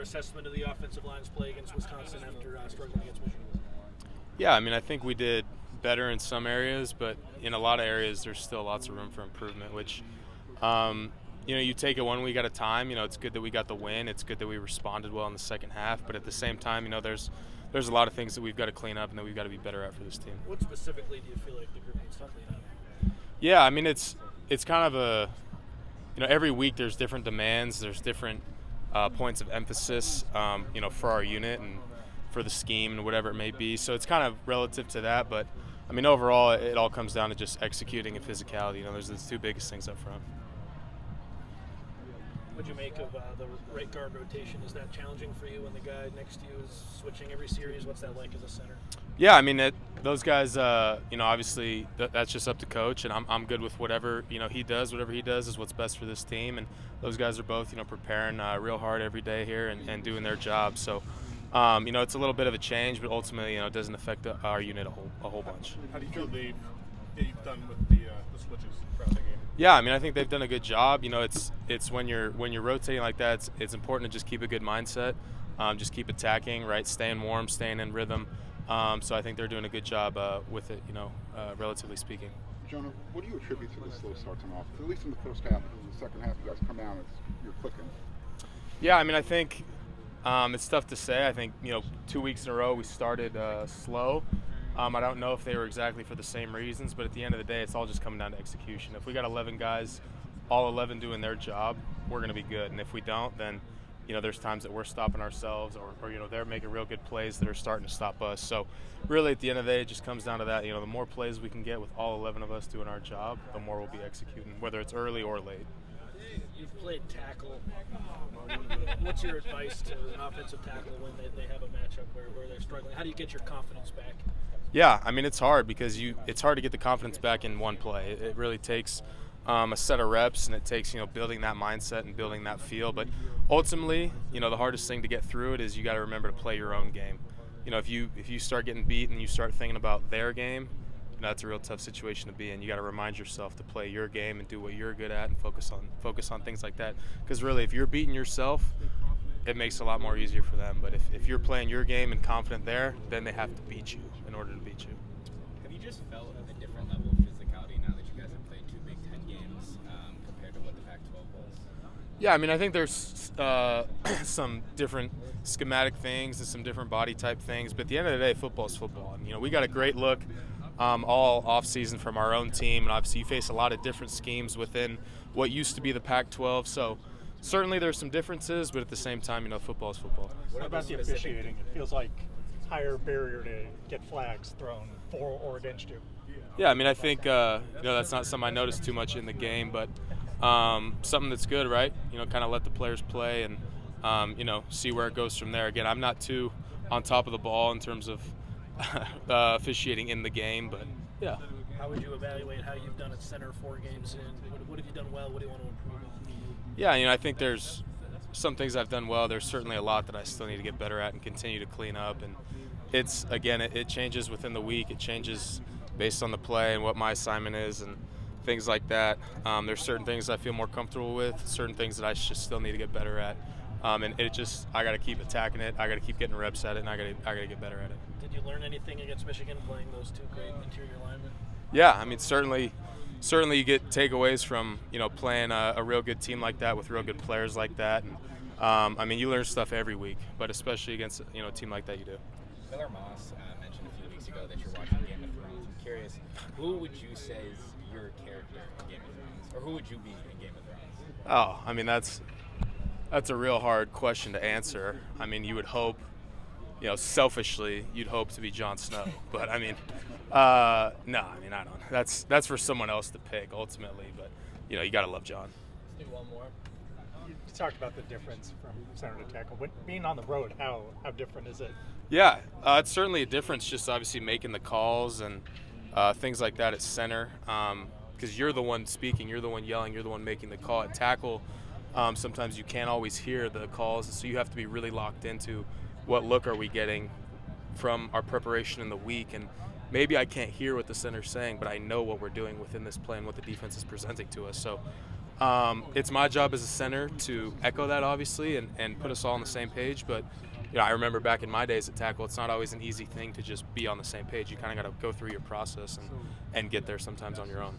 assessment of the offensive line's play against Wisconsin after struggling against Michigan? Yeah, I mean, I think we did better in some areas, but in a lot of areas there's still lots of room for improvement, which you take it 1 week at a time. It's good that we got the win. It's good that we responded well in the second half, but at the same time, there's a lot of things that we've got to clean up and that we've got to be better at for this team. What specifically do you feel like the group needs to clean up? Yeah, I mean, it's kind of every week there's different demands, there's different points of emphasis, for our unit and for the scheme and whatever it may be. So it's kind of relative to that, but I mean, overall, it all comes down to just executing and physicality. There's the two biggest things up front. What do you make of the right guard rotation? Is that challenging for you when the guy next to you is switching every series? What's that like as a center? Yeah, I mean, those guys, obviously that's just up to coach, and I'm good with whatever, he does. Whatever he does is what's best for this team, and those guys are both, preparing real hard every day here and doing their job. So, it's a little bit of a change, but ultimately, it doesn't affect our unit a whole bunch. How do you feel they've done with the switches throughout the game? Yeah, I mean, I think they've done a good job. It's when you're rotating like that, it's important to just keep a good mindset, just keep attacking, right, staying warm, staying in rhythm. So I think they're doing a good job with it, relatively speaking. Jonah, what do you attribute to the slow starts on offense? At least in the first half, in the second half, you guys come out, you're clicking. Yeah, I mean, I think it's tough to say. I think 2 weeks in a row we started slow. I don't know if they were exactly for the same reasons, but at the end of the day, it's all just coming down to execution. If we got 11 guys, all 11 doing their job, we're going to be good. And if we don't, then there's times that we're stopping ourselves, or they're making real good plays that are starting to stop us. So really, at the end of the day, it just comes down to that. The more plays we can get with all 11 of us doing our job, the more we'll be executing, whether it's early or late. You've played tackle. What's your advice to an offensive tackle when they have a matchup where they're struggling? How do you get your confidence back? Yeah, I mean, it's hard because it's hard to get the confidence back in one play. It really takes a set of reps, and it takes building that mindset and building that feel. But ultimately, the hardest thing to get through it is you got to remember to play your own game. If you start getting beat and you start thinking about their game, that's a real tough situation to be in. You got to remind yourself to play your game and do what you're good at and focus on things like that. Because really, if you're beating yourself, it makes it a lot more easier for them. But if you're playing your game and confident there, then they have to beat you in order to beat you. Have you just felt a different level of physicality now that you guys have played two Big Ten games compared to what the Pac-12 was? Yeah, I mean, I think there's some different schematic things and some different body type things. But at the end of the day, football is football. And, we got a great look all offseason from our own team. And obviously you face a lot of different schemes within what used to be the Pac-12. So certainly there's some differences, but at the same time, football is football. What about the officiating? It feels like higher barrier to get flags thrown for or against you. Yeah, I mean, I think that's not something I noticed too much in the game, but something that's good, right? Kind of let the players play and see where it goes from there. Again, I'm not too on top of the ball in terms of officiating in the game, but yeah. How would you evaluate how you've done at center 4 games in? What have you done well? What do you want to improve? Yeah, I think there's some things I've done well. There's certainly a lot that I still need to get better at and continue to clean up. And it's, again, it changes within the week. It changes based on the play and what my assignment is and things like that. There's certain things I feel more comfortable with, certain things that I just still need to get better at. And I got to keep attacking it. I got to keep getting reps at it, and I got to get better at it. Did you learn anything against Michigan playing those two great interior linemen? Yeah, I mean, certainly you get takeaways from playing a real good team like that with real good players like that. And I mean, you learn stuff every week, but especially against a team like that, you do. Miller Moss mentioned a few weeks ago that you're watching Game of Thrones. I'm curious, who would you say is your character in Game of Thrones, or who would you be in Game of Thrones? Oh, I mean, that's a real hard question to answer. I mean, you would hope, selfishly, you'd hope to be Jon Snow. But I mean, no, I mean, I don't. That's for someone else to pick ultimately. But you got to love Jon. Let's do one more. You talked about the difference from center to tackle. Being on the road, how different is it? Yeah, it's certainly a difference. Just obviously making the calls and things like that at center, because you're the one speaking, you're the one yelling, you're the one making the call. At tackle, sometimes you can't always hear the calls, so you have to be really locked into what look are we getting from our preparation in the week. And maybe I can't hear what the center's saying, but I know what we're doing within this play and what the defense is presenting to us. So It's my job as a center to echo that, obviously, and put us all on the same page. But I remember back in my days at tackle, it's not always an easy thing to just be on the same page. You kind of got to go through your process and get there sometimes on your own.